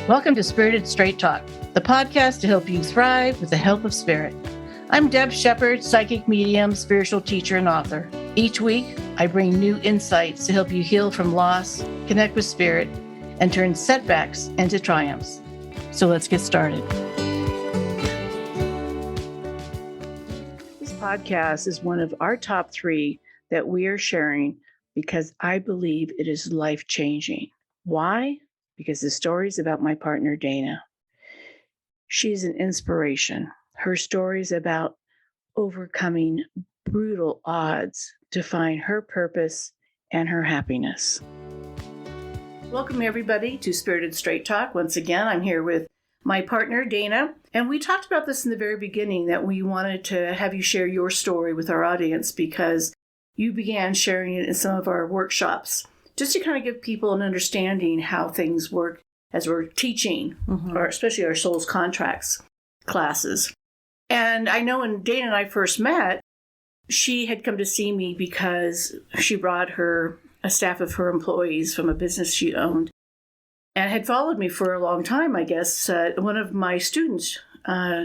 Welcome to Spirited Straight Talk, the podcast to help you thrive with the help of spirit. I'm Deb Shepard, psychic medium, spiritual teacher, and author. Each week, I bring new insights to help you heal from loss, connect with spirit, and turn setbacks into triumphs. So let's get started. This podcast is one of our top 3 that we are sharing because I believe it is life-changing. Why? Because the story is about my partner, Dana. She's an inspiration. Her story is about overcoming brutal odds to find her purpose and her happiness. Welcome, everybody, to Spirited Straight Talk. Once again, I'm here with my partner, Dana. And we talked about this in the very beginning, that we wanted to have you share your story with our audience because you began sharing it in some of our workshops, just to kind of give people an understanding how things work as we're teaching, or especially our Souls Contracts classes. And I know when Dana and I first met, she had come to see me because she brought a staff of her employees from a business she owned and had followed me for a long time, I guess. One of my students,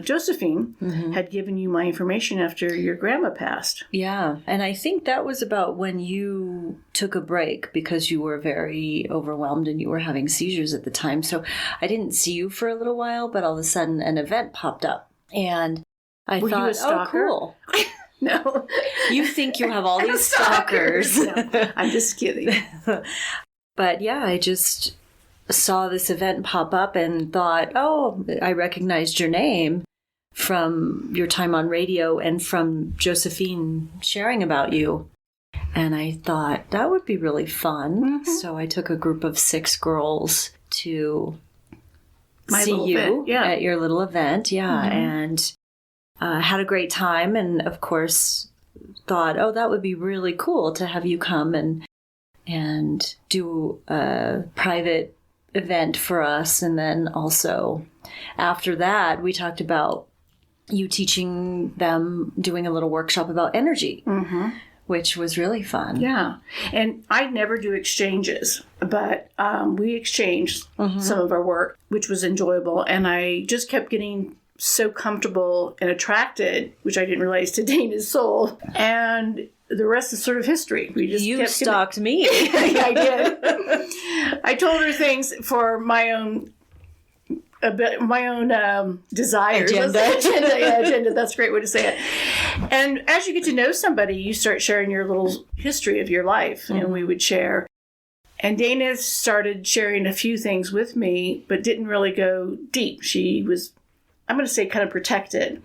Josephine, had given you my information after your grandma passed. Yeah, and I think that was about when you took a break because you were very overwhelmed and you were having seizures at the time. So I didn't see you for a little while, but all of a sudden an event popped up. And I Were thought, you a stalker? Oh, cool. No. You think you have all these stalkers. No, I'm just kidding. But yeah, I just saw this event pop up and thought, oh, I recognized your name from your time on radio and from Josephine sharing about you. And I thought that would be really fun. So I took a group of 6 girls to see you at your little event. Yeah. And had a great time. And of course, thought, oh, that would be really cool to have you come and do a private event for us. And then also after that, we talked about you teaching them, doing a little workshop about energy, which was really fun. Yeah. And I never do exchanges, but we exchanged some of our work, which was enjoyable. And I just kept getting so comfortable and attracted, which I didn't realize, to Dana's soul. And the rest is sort of history. You stalked me. I did. I told her things for my own desires. Agenda. That's a great way to say it. And as you get to know somebody, you start sharing your little history of your life, and we would share. And Dana started sharing a few things with me, but didn't really go deep. She was, I'm going to say, kind of protected.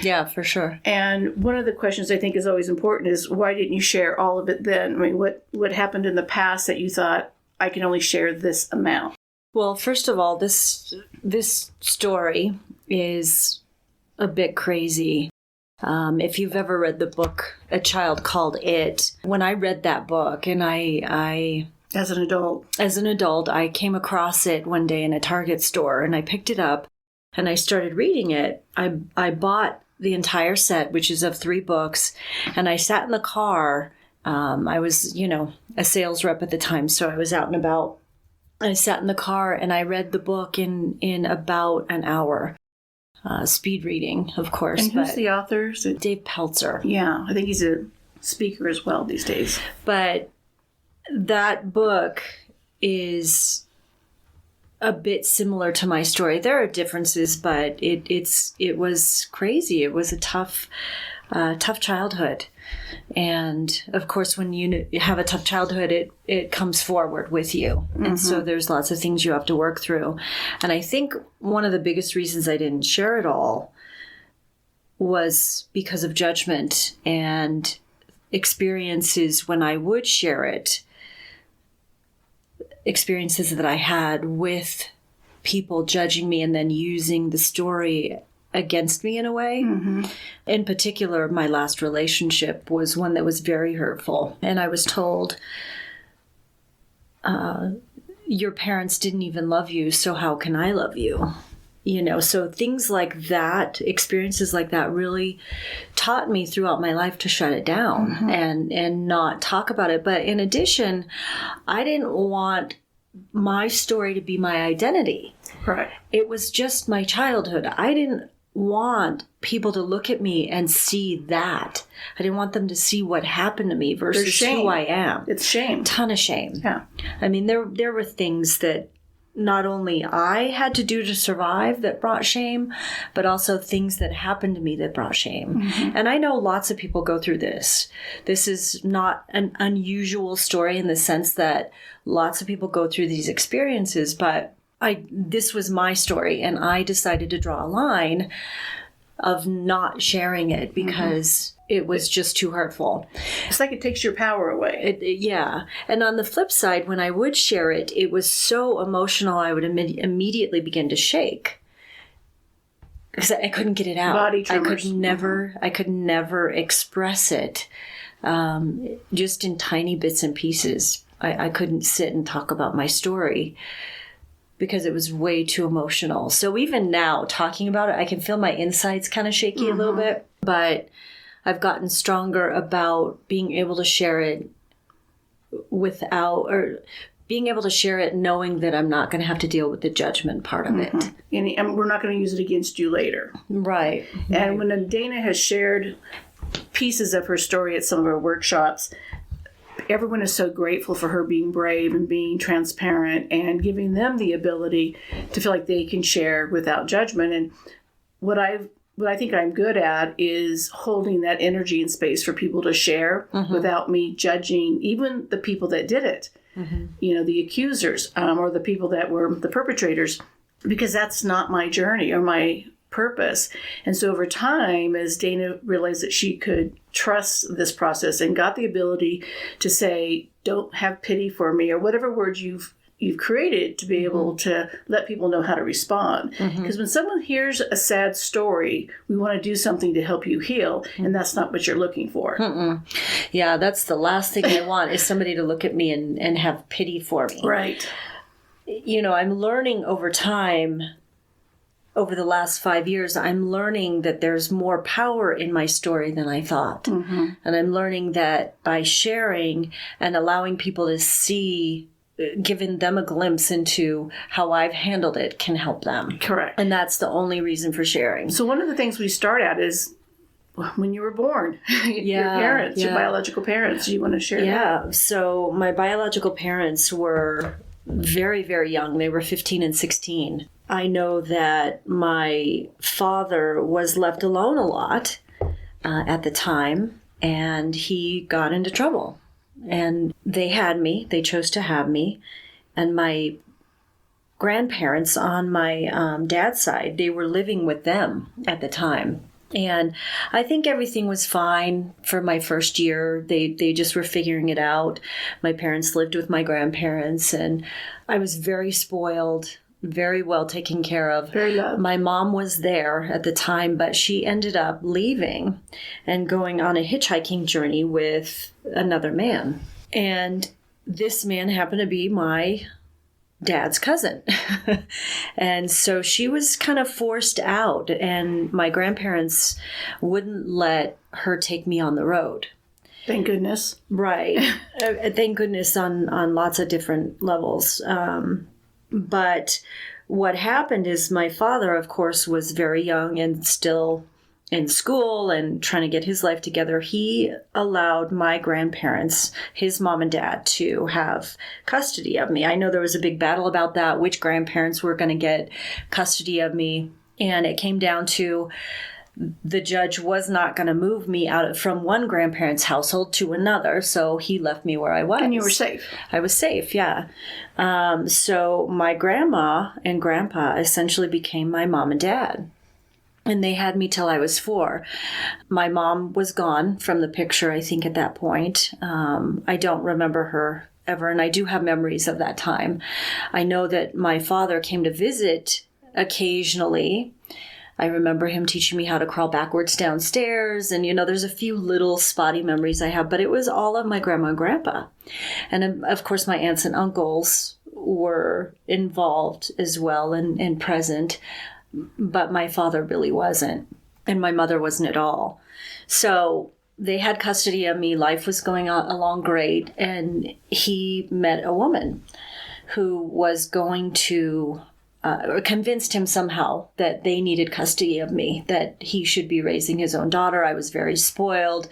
Yeah, for sure. And one of the questions I think is always important is, why didn't you share all of it then? I mean, what happened in the past that you thought, I can only share this amount? Well, first of all, this story is a bit crazy. If you've ever read the book, A Child Called It, when I read that book, and I As an adult, I came across it one day in a Target store, and I picked it up, and I started reading it. I bought the entire set, which is of 3 books, and I sat in the car. I was, a sales rep at the time, so I was out and about. I sat in the car and I read the book in about an hour. Speed reading, of course. And who's the author? Dave Pelzer. Yeah, I think he's a speaker as well these days. But that book is a bit similar to my story. There are differences, but it was crazy. It was a tough childhood. And of course, when you have a tough childhood, it comes forward with you. And so there's lots of things you have to work through. And I think one of the biggest reasons I didn't share it all was because of judgment and experiences when I would share it, experiences that I had with people judging me and then using the story against me in a way. In particular, my last relationship was one that was very hurtful. And I was told, your parents didn't even love you, so how can I love you? So things like that, experiences like that really taught me throughout my life to shut it down and not talk about it. But in addition, I didn't want my story to be my identity. Right. It was just my childhood. I didn't want people to look at me and see that. I didn't want them to see what happened to me versus shame. who I am. It's shame. Ton of shame. Yeah. I mean, there were things that not only I had to do to survive that brought shame, but also things that happened to me that brought shame. Mm-hmm. And I know lots of people go through this. This is not an unusual story in the sense that lots of people go through these experiences, but this was my story, and I decided to draw a line of not sharing it because it was just too hurtful. It's like it takes your power away. Yeah. And on the flip side, when I would share it, it was so emotional, I would immediately begin to shake because I couldn't get it out. Body tremors. I could never express it, just in tiny bits and pieces. I couldn't sit and talk about my story because it was way too emotional. So even now, talking about it, I can feel my insides kind of shaky a little bit, but I've gotten stronger about being able to share it being able to share it knowing that I'm not going to have to deal with the judgment part of it. And we're not going to use it against you later. Right. And when Dana has shared pieces of her story at some of our workshops, everyone is so grateful for her being brave and being transparent and giving them the ability to feel like they can share without judgment. And what I think I'm good at is holding that energy and space for people to share without me judging even the people that did it, the accusers or the people that were the perpetrators, because that's not my journey or my purpose. And so over time, as Dana realized that she could trust this process and got the ability to say, don't have pity for me, or whatever words you've created to be able to let people know how to respond. Because when someone hears a sad story, we want to do something to help you heal, and that's not what you're looking for. Yeah, that's the last thing I want is somebody to look at me and have pity for me. Right. I'm learning over time. Over the last 5 years, I'm learning that there's more power in my story than I thought. And I'm learning that by sharing and allowing people to see, giving them a glimpse into how I've handled it can help them. Correct. And that's the only reason for sharing. So one of the things we start at is when you were born, your parents, your biological parents. You want to share that? Yeah. So my biological parents were very, very young. They were 15 and 16. I know that my father was left alone a lot at the time, and he got into trouble. And they had me. They chose to have me. And my grandparents on my dad's side, they were living with them at the time. And I think everything was fine for my first year. They just were figuring it out. My parents lived with my grandparents, and I was very spoiled, very well taken care of. Very loved. My mom was there at the time, but she ended up leaving and going on a hitchhiking journey with another man. And this man happened to be my dad's cousin. And so she was kind of forced out, and my grandparents wouldn't let her take me on the road. Thank goodness. Right. Thank goodness on lots of different levels. But what happened is my father, of course, was very young and still in school and trying to get his life together. He allowed my grandparents, his mom and dad, to have custody of me. I know there was a big battle about that, which grandparents were going to get custody of me. And it came down to the judge was not going to move me from one grandparent's household to another, so he left me where I was. And you were safe. I was safe, yeah. So my grandma and grandpa essentially became my mom and dad. And they had me till I was 4. My mom was gone from the picture, I think, at that point. I don't remember her ever, and I do have memories of that time. I know that my father came to visit occasionally. I remember him teaching me how to crawl backwards downstairs. And, there's a few little spotty memories I have, but it was all of my grandma and grandpa. And, of course, my aunts and uncles were involved as well and present. But my father really wasn't. And my mother wasn't at all. So they had custody of me. Life was going along great. And he met a woman who was going to or convinced him somehow that they needed custody of me, that he should be raising his own daughter. I was very spoiled.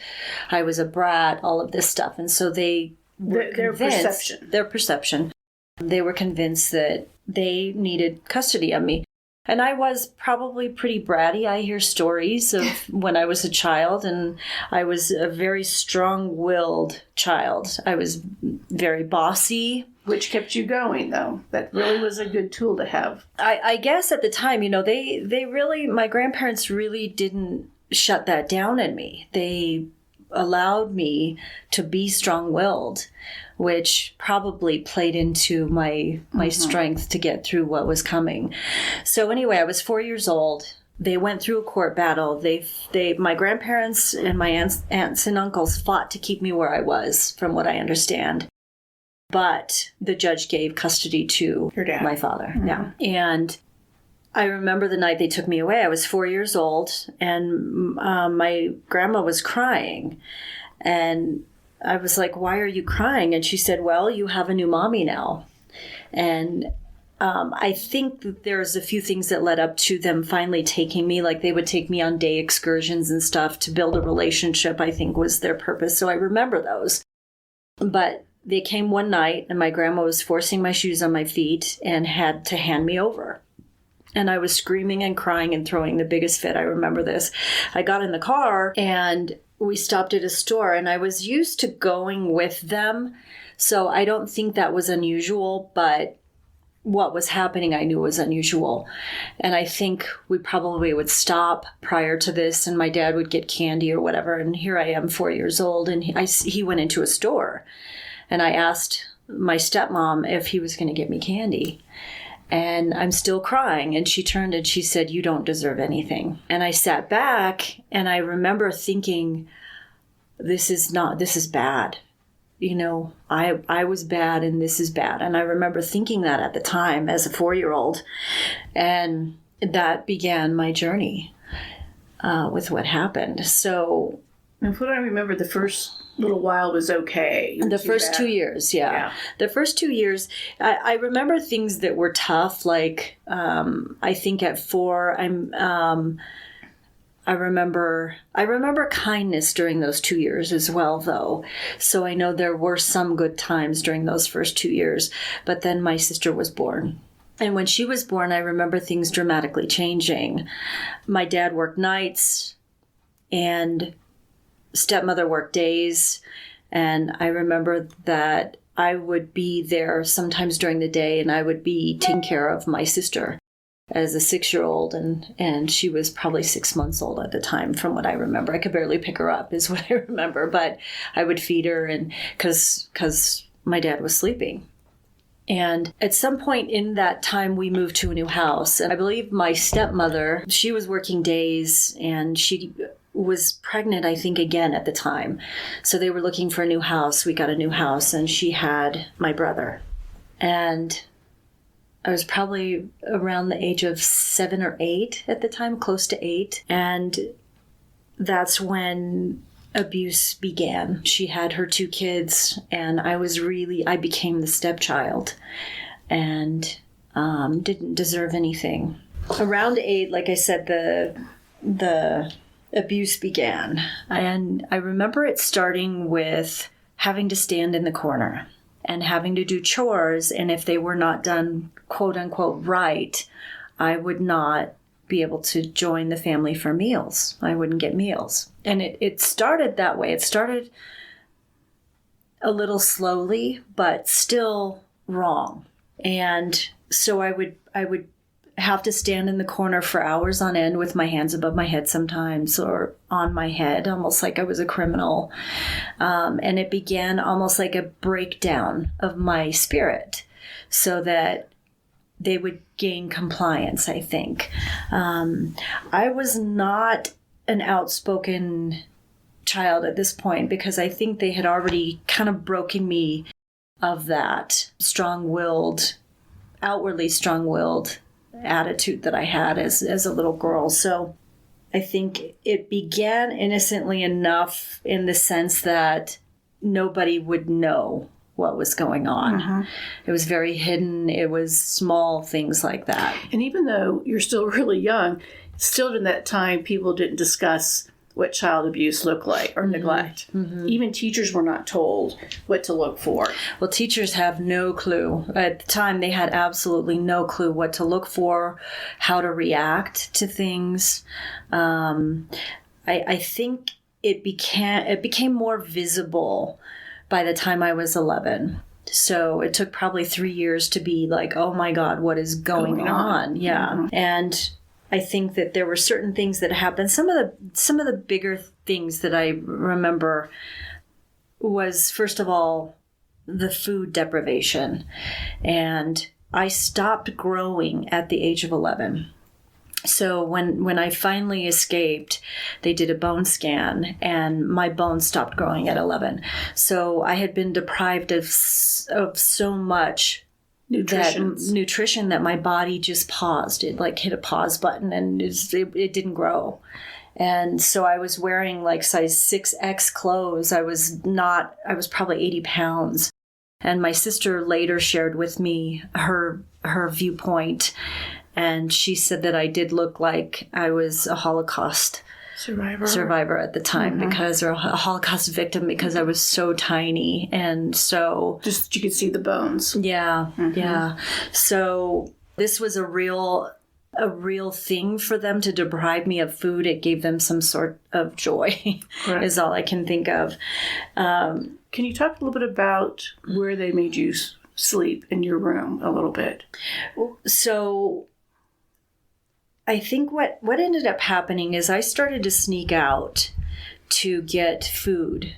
I was a brat, all of this stuff. And so they were Their perception. Their perception. They were convinced that they needed custody of me. And I was probably pretty bratty. I hear stories of when I was a child, and I was a very strong-willed child. I was very bossy. Which kept you going, though. That really was a good tool to have. I guess at the time, they really, my grandparents really didn't shut that down in me. They allowed me to be strong-willed, which probably played into my strength to get through what was coming. So anyway, I was 4 years old. They went through a court battle. My grandparents and my aunts and uncles fought to keep me where I was, from what I understand. But the judge gave custody to Your dad. my father. Yeah. And I remember the night they took me away. I was 4 years old, and my grandma was crying. And I was like, "Why are you crying?" And she said, "Well, you have a new mommy now." And I think that there's a few things that led up to them finally taking me. Like, they would take me on day excursions and stuff to build a relationship, I think was their purpose. So I remember those. But they came one night, and my grandma was forcing my shoes on my feet and had to hand me over. And I was screaming and crying and throwing the biggest fit. I remember this. I got in the car, and we stopped at a store, and I was used to going with them. So I don't think that was unusual, but what was happening I knew was unusual. And I think we probably would stop prior to this, and my dad would get candy or whatever. And here I am, 4 years old, and he went into a store. And I asked my stepmom if he was going to get me candy. And I'm still crying. And she turned and she said, "You don't deserve anything." And I sat back, and I remember thinking, this is bad. I was bad, and this is bad. And I remember thinking that at the time as a 4-year-old. And that began my journey with what happened. So, and what I remember, the first little while was okay. The first 2 years, yeah. The first 2 years, I remember things that were tough. Like, I think at 4, I remember kindness during those 2 years as well, though. So I know there were some good times during those first 2 years. But then my sister was born. And when she was born, I remember things dramatically changing. My dad worked nights, and stepmother worked days. And I remember that I would be there sometimes during the day, and I would be taking care of my sister as a 6-year-old, and she was probably 6 months old at the time, from what I remember. I could barely pick her up is what I remember, but I would feed her, and because my dad was sleeping. And at some point in that time, we moved to a new house. And I believe my stepmother, she was working days, and she was pregnant, I think, again at the time. So they were looking for a new house. We got a new house, and she had my brother. And I was probably around the age of 7 or 8 at the time, close to 8. And that's when abuse began. She had her 2 kids, and I became the stepchild and didn't deserve anything. Around 8, like I said, the abuse began. And I remember it starting with having to stand in the corner and having to do chores. And if they were not done, quote unquote, right, I would not be able to join the family for meals. I wouldn't get meals. And it started that way. It started a little slowly, but still wrong. And so I would have to stand in the corner for hours on end with my hands above my head sometimes, or on my head, almost like I was a criminal. And it began almost like a breakdown of my spirit, so that they would gain compliance, I think. I was not an outspoken child at this point, because I think they had already kind of broken me of that strong-willed, outwardly strong-willed attitude that I had as a little girl. So I think it began innocently enough, in the sense that nobody would know what was going on. Mm-hmm. It was very hidden. It was small things like that. And even though you're still really young, still in that time, people didn't discuss what child abuse looked like or neglect. Mm-hmm. Even teachers were not told what to look for. Well, teachers have no clue. At the time, they had absolutely no clue what to look for, how to react to things. I think it became more visible by the time I was 11. So it took probably 3 years to be like, oh my God, what is going on? Yeah. Mm-hmm. And I think that there were certain things that happened. Some of the bigger things that I remember was, first of all, the food deprivation. And I stopped growing at the age of 11. So when I finally escaped, they did a bone scan and my bones stopped growing at 11. So I had been deprived of so much nutrition that my body just paused. It like hit a pause button and it didn't grow. And so I was wearing like size 6X clothes. I was probably 80 pounds. And my sister later shared with me her viewpoint. And she said that I did look like I was a Holocaust survivor at the time, because, or a Holocaust victim, because I was so tiny. And so just you could see the bones. Yeah. Yeah. So this was a real thing for them to deprive me of food. It gave them some sort of joy, is all I can think of. Can you talk a little bit about where they made you sleep in your room a little bit? So I think what ended up happening is I started to sneak out to get food.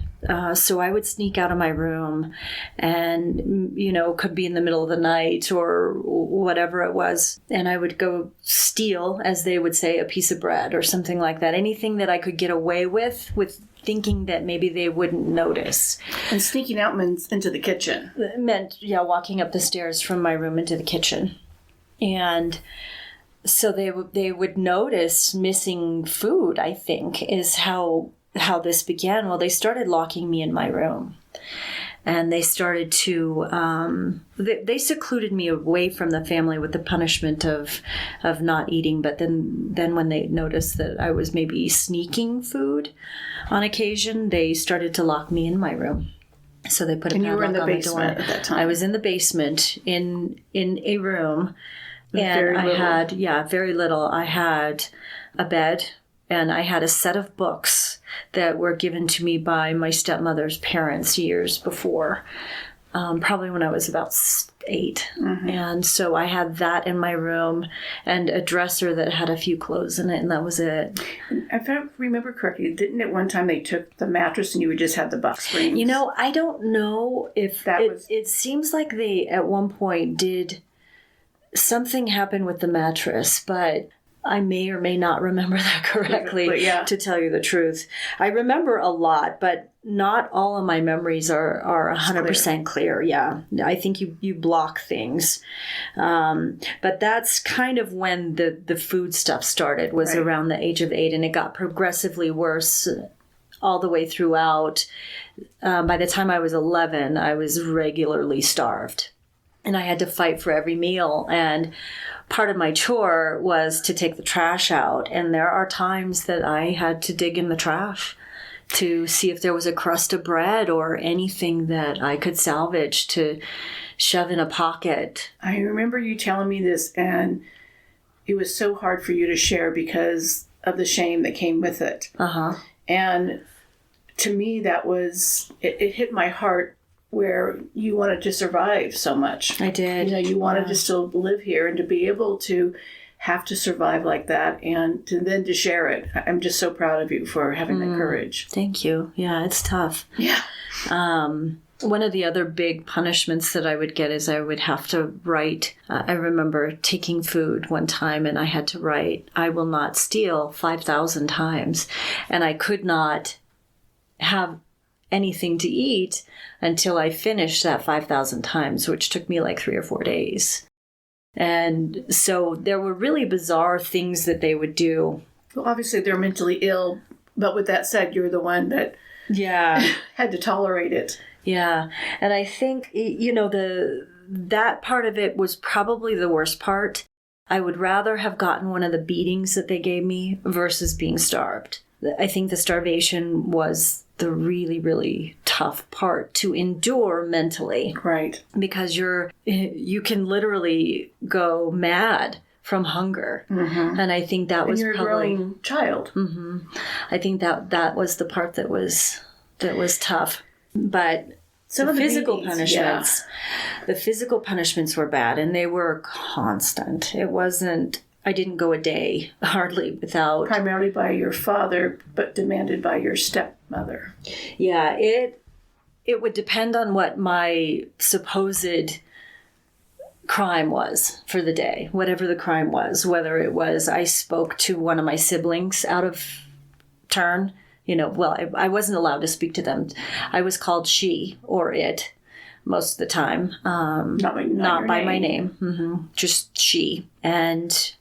So I would sneak out of my room and, could be in the middle of the night or whatever it was. And I would go steal, as they would say, a piece of bread or something like that. Anything that I could get away with thinking that maybe they wouldn't notice. And sneaking out means into the kitchen. It meant, walking up the stairs from my room into the kitchen. And so they would notice missing food, I think, is how this began. Well, they started locking me in my room. And they started to, they secluded me away from the family with the punishment of not eating. But then when they noticed that I was maybe sneaking food on occasion, they started to lock me in my room. So they put a padlock on the door. And you were in the basement at that time? I was in the basement in a room. And I had, very little. I had a bed and I had a set of books that were given to me by my stepmother's parents years before, probably when I was about 8. Mm-hmm. And so I had that in my room and a dresser that had a few clothes in it, and that was it. If I remember correctly, didn't at one time they took the mattress and you would just have the box springs? I don't know if it seems like they at one point did. Something happened with the mattress, but I may or may not remember that correctly, to tell you the truth. I remember a lot, but not all of my memories are 100% clear. Yeah, I think you block things. But that's kind of when the food stuff started, was around the age of 8, and it got progressively worse all the way throughout. By the time I was 11, I was regularly starved. And I had to fight for every meal. And part of my chore was to take the trash out. And there are times that I had to dig in the trash to see if there was a crust of bread or anything that I could salvage to shove in a pocket. I remember you telling me this, and it was so hard for you to share because of the shame that came with it. Uh-huh. And to me, that was, it hit my heart, where you wanted to survive so much. I did. You wanted to still live here and to be able to have to survive like that and to share it. I'm just so proud of you for having that courage. Thank you. Yeah, it's tough. Yeah. One of the other big punishments that I would get is I would have to write. I remember taking food one time and I had to write, "I will not steal," 5,000 times. And I could not have anything to eat until I finished that 5,000 times, which took me like 3 or 4 days. And so there were really bizarre things that they would do. Well, obviously they're mentally ill, but with that said, you're the one that had to tolerate it. Yeah. And I think, that part of it was probably the worst part. I would rather have gotten one of the beatings that they gave me versus being starved. I think the starvation was the really, really tough part to endure mentally. Right. Because you can literally go mad from hunger. Mm-hmm. And I think that was you're probably a growing child. Mm-hmm. I think that was the part that was tough. But some the of the physical beatings, punishments, the physical punishments were bad, and they were constant. It wasn't. I didn't go a day hardly without. Primarily by your father, but demanded by your stepmother. Yeah, it would depend on what my supposed crime was for the day, whatever the crime was. Whether it was I spoke to one of my siblings out of turn. I wasn't allowed to speak to them. I was called she or it most of the time. Not by my name. Mm-hmm. Just she. And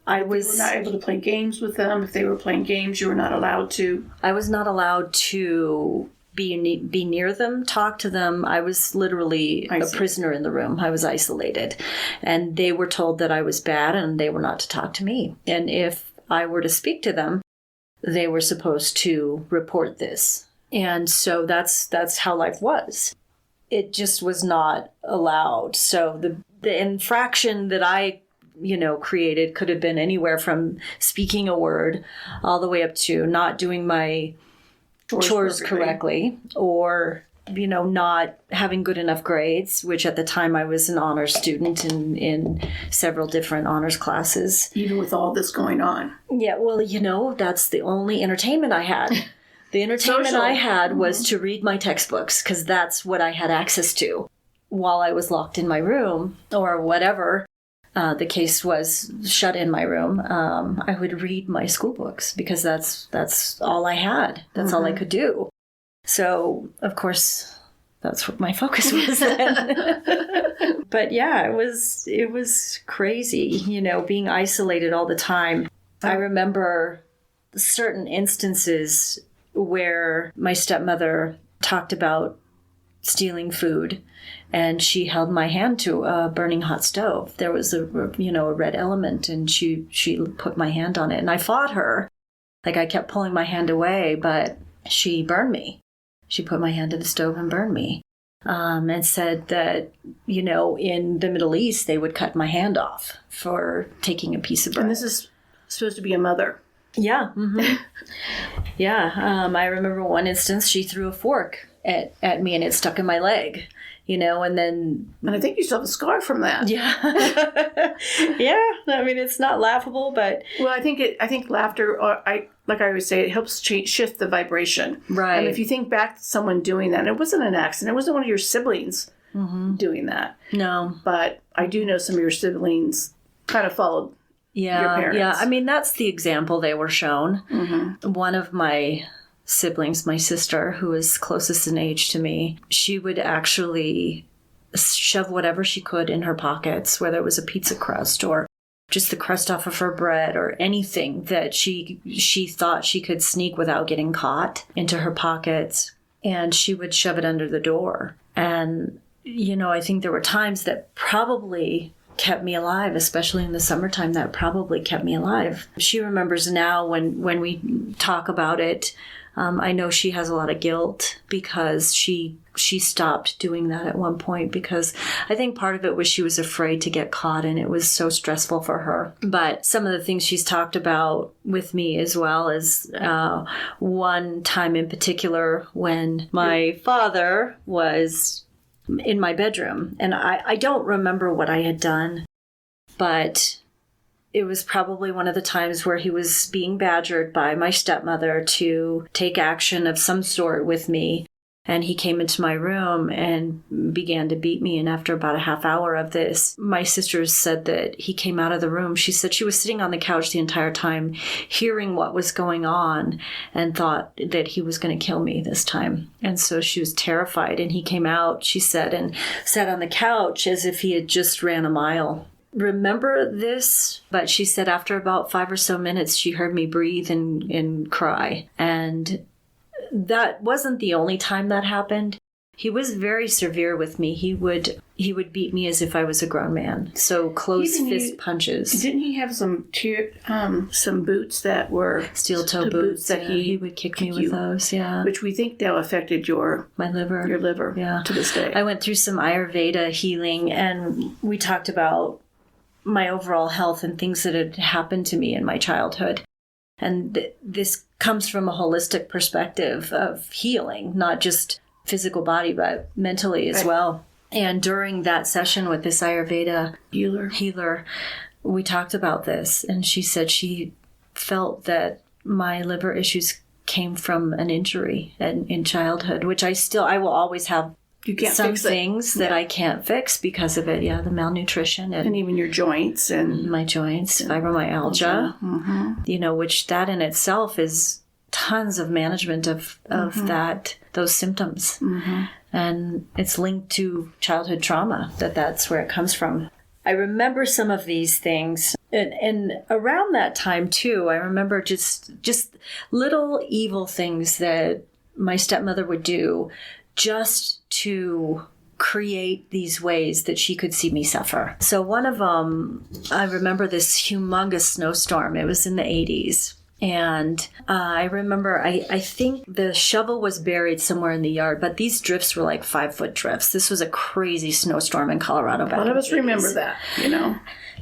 I was... You were not able to play games with them. If they were playing games, you were not allowed to... I was not allowed to be near them, talk to them. I was literally a prisoner in the room. I was isolated. And they were told that I was bad and they were not to talk to me. And if I were to speak to them, they were supposed to report this. And so that's how life was. It just was not allowed. So the infraction that I, created could have been anywhere from speaking a word all the way up to not doing my chores correctly, or not having good enough grades, which at the time I was an honors student in several different honors classes. Even with all this going on. Yeah, well, that's the only entertainment I had. The entertainment I had was to read my textbooks, because that's what I had access to while I was locked in my room, or whatever the case was, shut in my room. I would read my school books, because that's all I had. That's all I could do. So, of course, that's what my focus was then. But yeah, it was crazy, being isolated all the time. I remember certain instances where my stepmother talked about stealing food, and she held my hand to a burning hot stove. There was a red element, and she put my hand on it, and I fought her. Like, I kept pulling my hand away, but she burned me. She put my hand to the stove and burned me, and said that, in the Middle East, they would cut my hand off for taking a piece of bread. And this is supposed to be a mother. Yeah. Mm-hmm. Yeah. I remember one instance, she threw a fork at me and it stuck in my leg, and then... And I think you still have a scar from that. Yeah. Yeah. I mean, it's not laughable, but... Well, I think laughter, like I always say, it helps shift the vibration. Right. And if you think back to someone doing that, and it wasn't an accident, it wasn't one of your siblings doing that. No. But I do know some of your siblings kind of followed your parents. Yeah. I mean, that's the example they were shown. Mm-hmm. One of my siblings, my sister, who is closest in age to me, she would actually shove whatever she could in her pockets, whether it was a pizza crust or just the crust off of her bread or anything that she thought she could sneak without getting caught, into her pockets, and she would shove it under the door. And, I think there were times that probably kept me alive, especially in the summertime, that probably kept me alive. She remembers now when we talk about it. I know she has a lot of guilt because she stopped doing that at one point, because I think part of it was she was afraid to get caught and it was so stressful for her. But some of the things she's talked about with me as well is one time in particular when my father was in my bedroom, and I don't remember what I had done, but it was probably one of the times where he was being badgered by my stepmother to take action of some sort with me. And he came into my room and began to beat me. And after about a half hour of this, my sisters said that he came out of the room. She said she was sitting on the couch the entire time, hearing what was going on, and thought that he was going to kill me this time. And so she was terrified. And he came out, she said, and sat on the couch as if he had just ran a mile. Remember this, but she said after about 5 or so minutes, she heard me breathe and cry. And that wasn't the only time that happened. He was very severe with me. He would beat me as if I was a grown man. So closed fist punches. Didn't he have some boots that were Steel toe boots that he would kick me with those, yeah. Which we think now affected my liver. Your liver, yeah, to this day. I went through some Ayurveda healing, and we talked about my overall health and things that had happened to me in my childhood. And this comes from a holistic perspective of healing, not just physical body, but mentally as well. And during that session with this Ayurveda healer, we talked about this. And she said she felt that my liver issues came from an injury in childhood, which I will always have some things that I can't fix because of it. Yeah, the malnutrition. And even your joints. And my joints, fibromyalgia, which that in itself is tons of management of those symptoms. And it's linked to childhood trauma, that's where it comes from. I remember some of these things. And around that time, too, I remember just little evil things that my stepmother would do just to create these ways that she could see me suffer. So one of them, I remember this humongous snowstorm. It was in the 80s. And I remember, I think the shovel was buried somewhere in the yard, but these drifts were like 5-foot drifts. This was a crazy snowstorm in Colorado back in the 80s. A lot of us remember that,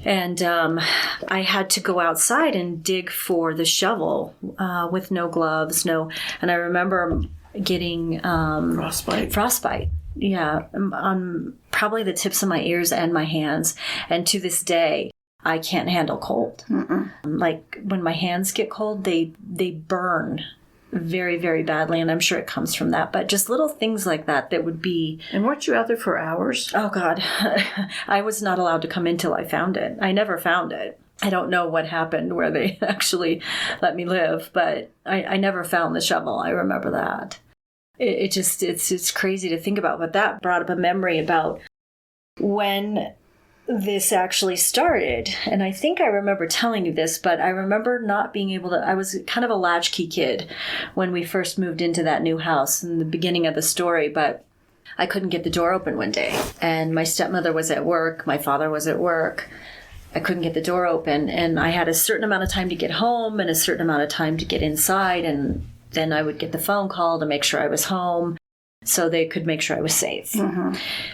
And I had to go outside and dig for the shovel with no gloves, and I remember getting frostbite. Yeah, on probably the tips of my ears and my hands. And to this day, I can't handle cold. Like when my hands get cold, they burn very, very badly. And I'm sure it comes from that. But just little things like that would be... And weren't you out there for hours? Oh, God. I was not allowed to come in till I found it. I never found it. I don't know what happened where they actually let me live, but I never found the shovel. I remember that. It's crazy to think about. But that brought up a memory about when this actually started. And I think I remember telling you this, but I remember not being able to, I was kind of a latchkey kid when we first moved into that new house in the beginning of the story, but I couldn't get the door open one day. And my stepmother was at work. My father was at work. I couldn't get the door open. And I had a certain amount of time to get home and a certain amount of time to get inside. And then I would get the phone call to make sure I was home so they could make sure I was safe.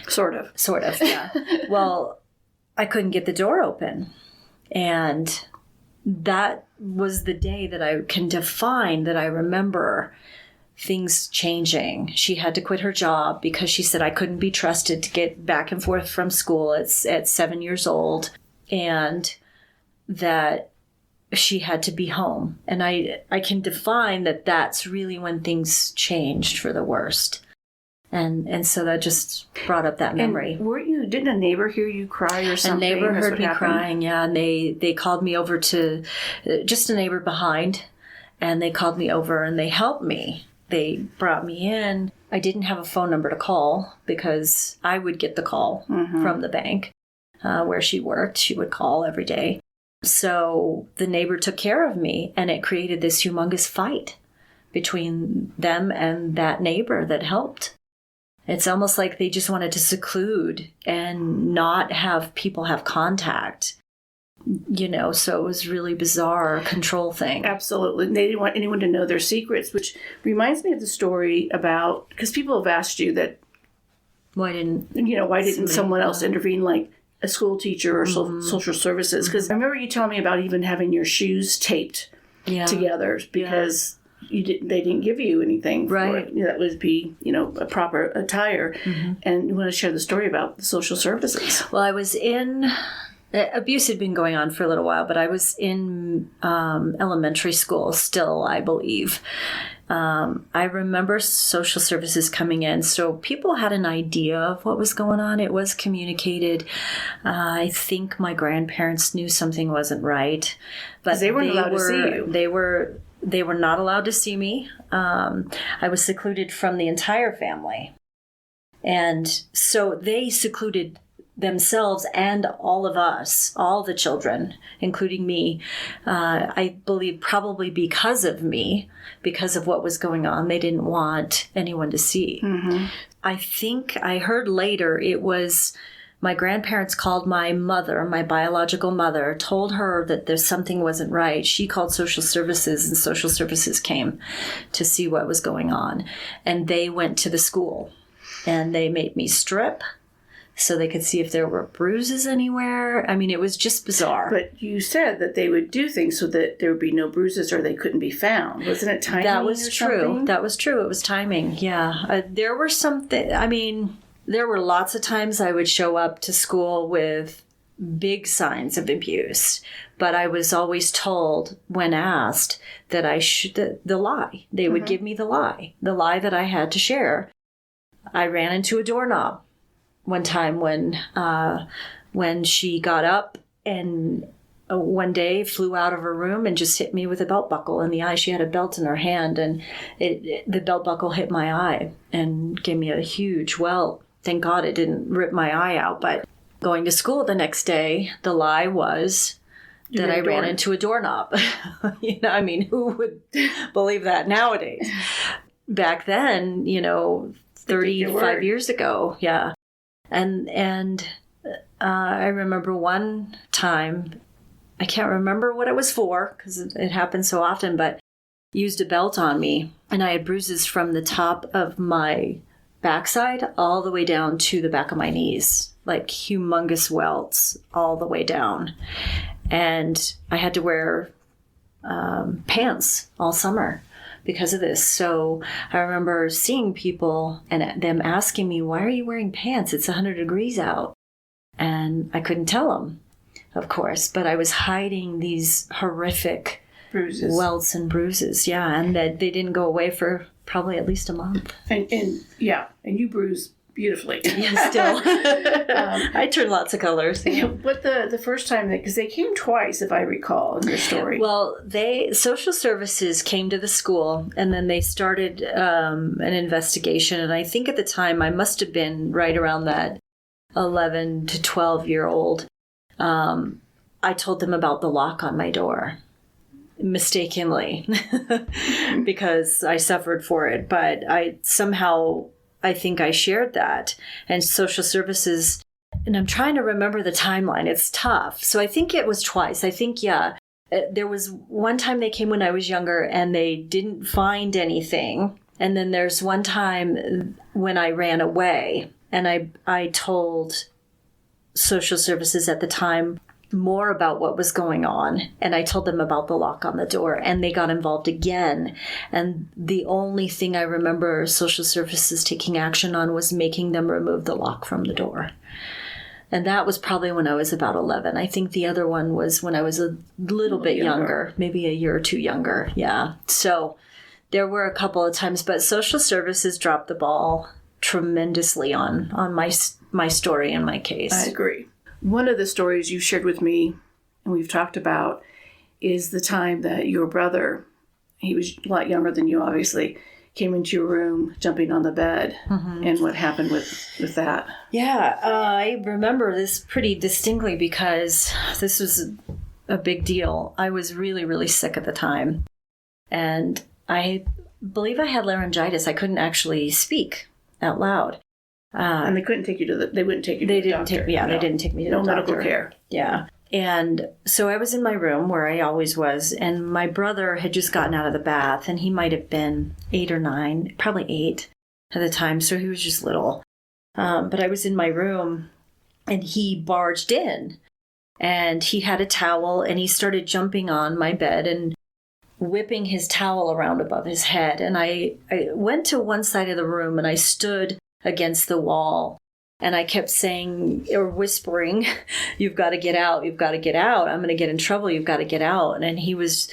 Sort of, yeah. Well, I couldn't get the door open. And that was the day that I can define that I remember things changing. She had to quit her job because she said I couldn't be trusted to get back and forth from school at 7 years old, and that she had to be home. And I can define that that's really when things changed for the worst. And so that just brought up that memory. And didn't a neighbor hear you cry or something? A neighbor heard me crying, yeah. And they called me over to just a neighbor behind, and they called me over and they helped me. They brought me in. I didn't have a phone number to call because I would get the call from the bank where she worked. She would call every day. So the neighbor took care of me, and it created this humongous fight between them and that neighbor that helped. It's almost like they just wanted to seclude and not have people have contact, so it was really bizarre control thing. Absolutely. They didn't want anyone to know their secrets, which reminds me of the story about, because people have asked you that, why didn't someone else intervene, like a school teacher or social services? Because I remember you telling me about even having your shoes taped together because... They didn't give you anything for it. That would be, a proper attire. And you want to share the story about the social services. Well, I was in, abuse had been going on for a little while, but I was in elementary school still, I believe. I remember social services coming in. So people had an idea of what was going on. It was communicated. I think my grandparents knew something wasn't right. But they weren't allowed to see you. They were not allowed to see me. I was secluded from the entire family. And so they secluded themselves and all of us, all the children, including me, I believe probably because of me, because of what was going on, they didn't want anyone to see. Mm-hmm. I think I heard later it was my grandparents called my mother, my biological mother, told her that there's something wasn't right. She called social services, and social services came to see what was going on. And they went to the school and they made me strip so they could see if there were bruises anywhere. I mean, it was just bizarre. But you said that they would do things so that there would be no bruises or they couldn't be found. Wasn't it timing? That was true. Something? That was true. It was timing. Yeah. There were there were lots of times I would show up to school with big signs of abuse, but I was always told when asked that the lie. They would give me the lie that I had to share. I ran into a doorknob one time when she got up and one day flew out of her room and just hit me with a belt buckle in the eye. She had a belt in her hand, and the belt buckle hit my eye and gave me a huge welt. Thank God it didn't rip my eye out. But going to school the next day, the lie was that I ran into a doorknob. I mean, who would believe that nowadays? Back then, 35 years ago, yeah. And I remember one time, I can't remember what it was for because it happened so often, but used a belt on me, and I had bruises from the top of my backside all the way down to the back of my knees, like humongous welts all the way down. And I had to wear pants all summer because of this. So I remember seeing people and them asking me, why are you wearing pants? It's 100 degrees out. And I couldn't tell them, of course, but I was hiding these horrific bruises, welts and bruises. Yeah. And that they didn't go away for probably at least a month. And you bruise beautifully. Yeah, still. I turn lots of colors. But the first time, because they came twice, if I recall, in your story. Well, social services came to the school, and then they started an investigation. And I think at the time I must have been right around that 11 to 12-year-old. I told them about the lock on my door. Mistakenly, because I suffered for it. But I think I shared that. And social services, and I'm trying to remember the timeline. It's tough. So I think it was twice. I think, there was one time they came when I was younger and they didn't find anything. And then there's one time when I ran away and I told social services at the time more about what was going on, and I told them about the lock on the door, and they got involved again. And the only thing I remember social services taking action on was making them remove the lock from the door. And that was probably when I was about 11. I think the other one was when I was a little bit younger, maybe a year or two younger. Yeah. So there were a couple of times, but social services dropped the ball tremendously on my story and my case. I agree. One of the stories you shared with me, and we've talked about, is the time that your brother, he was a lot younger than you, obviously, came into your room jumping on the bed, and what happened with that. Yeah, I remember this pretty distinctly because this was a big deal. I was really, really sick at the time, and I believe I had laryngitis. I couldn't actually speak out loud. And they couldn't take you they wouldn't take you to the doctor. They didn't take me to the doctor. No medical care. Yeah. And so I was in my room where I always was, and my brother had just gotten out of the bath, and he might have been 8 or 9, probably 8 at the time, so he was just little. But I was in my room, and he barged in, and he had a towel, and he started jumping on my bed and whipping his towel around above his head. And I went to one side of the room, and I stood against the wall, and I kept saying or whispering, "You've got to get out, you've got to get out. I'm going to get in trouble, you've got to get out." And he was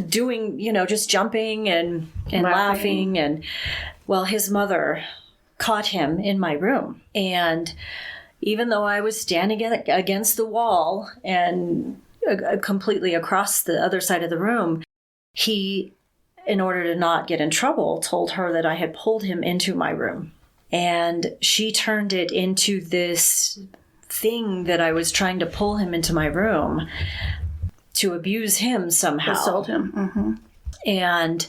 doing, just jumping and laughing. And well, his mother caught him in my room. And even though I was standing against the wall and completely across the other side of the room, he, in order to not get in trouble, told her that I had pulled him into my room And she turned it into this thing that I was trying to pull him into my room to abuse him somehow. Assault him. Mm-hmm. And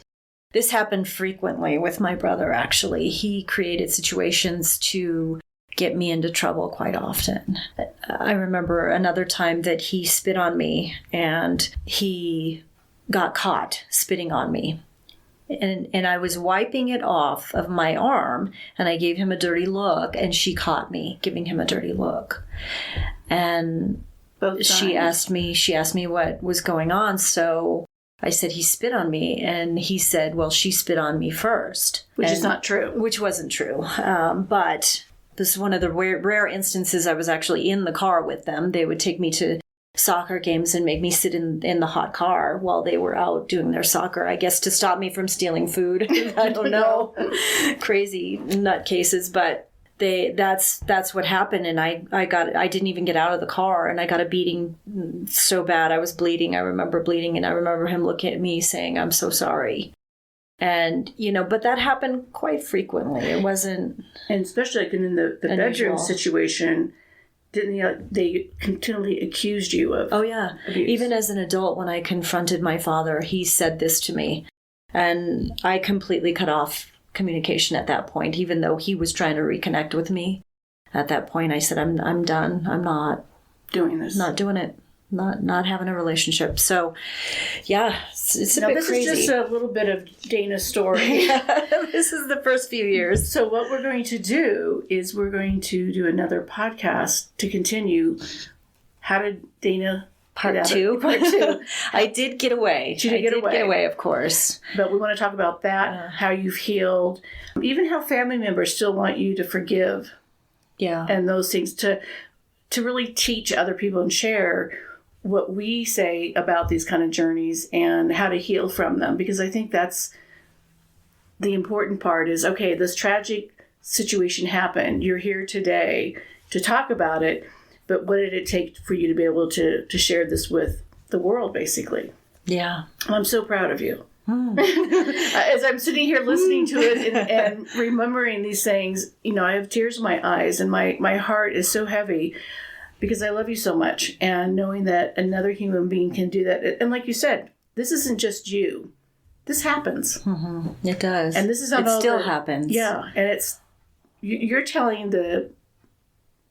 this happened frequently with my brother, actually. He created situations to get me into trouble quite often. I remember another time that he spit on me and he got caught spitting on me. And I was wiping it off of my arm and I gave him a dirty look and she caught me giving him a dirty look. And she asked me what was going on. So I said, he spit on me. And he said, well, she spit on me first. Which is not true. Which wasn't true. But this is one of the rare instances I was actually in the car with them. They would take me to soccer games and make me sit in the hot car while they were out doing their soccer, I guess to stop me from stealing food. I don't know. Crazy nutcases, but that's what happened. And I didn't even get out of the car and I got a beating so bad. I was bleeding. I remember bleeding and I remember him looking at me saying, I'm so sorry. And, but that happened quite frequently. It wasn't. And especially like in the bedroom unusual situation, didn't they continually accused you of Oh, yeah. abuse? Even as an adult, when I confronted my father, he said this to me. And I completely cut off communication at that point, even though he was trying to reconnect with me. At that point, I said, I'm done. I'm not doing this. Not doing it. Not having a relationship. So, yeah, it's a bit crazy. This is just a little bit of Dana's story. This is the first few years. So what we're going to do is we're going to do another podcast to continue. How did Dana Part two. I did get away. She did get away, of course. But we want to talk about that, how you've healed, even how family members still want you to forgive. Yeah. And those things to really teach other people and share what we say about these kind of journeys and how to heal from them. Because I think that's the important part is, okay, this tragic situation happened. You're here today to talk about it. But what did it take for you to be able to share this with the world, basically? Yeah. I'm so proud of you. As I'm sitting here listening to it and remembering these things, I have tears in my eyes and my heart is so heavy because I love you so much. And knowing that another human being can do that. And like you said, this isn't just you. This happens. Mm-hmm. It does. And this is it still happens. Yeah. And you're telling the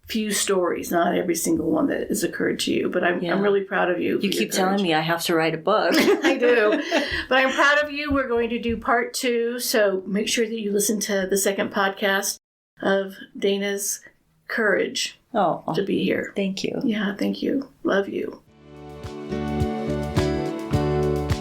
few stories, not every single one that has occurred to you, but I'm really proud of you. You keep telling me I have to write a book. I do. But I'm proud of you. We're going to do part 2. So make sure that you listen to the second podcast of Dana's courage to be here. Thank you. Yeah, thank you. Love you.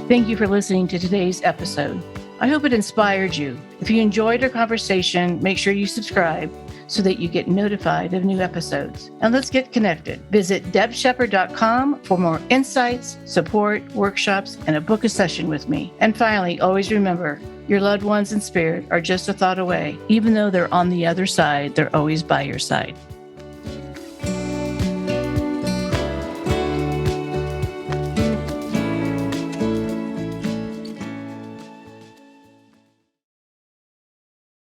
Thank you for listening to today's episode. I hope it inspired you. If you enjoyed our conversation, make sure you subscribe so that you get notified of new episodes. And let's get connected. Visit debshepard.com for more insights, support, workshops, and a book a session with me. And finally, always remember, your loved ones in spirit are just a thought away. Even though they're on the other side, they're always by your side.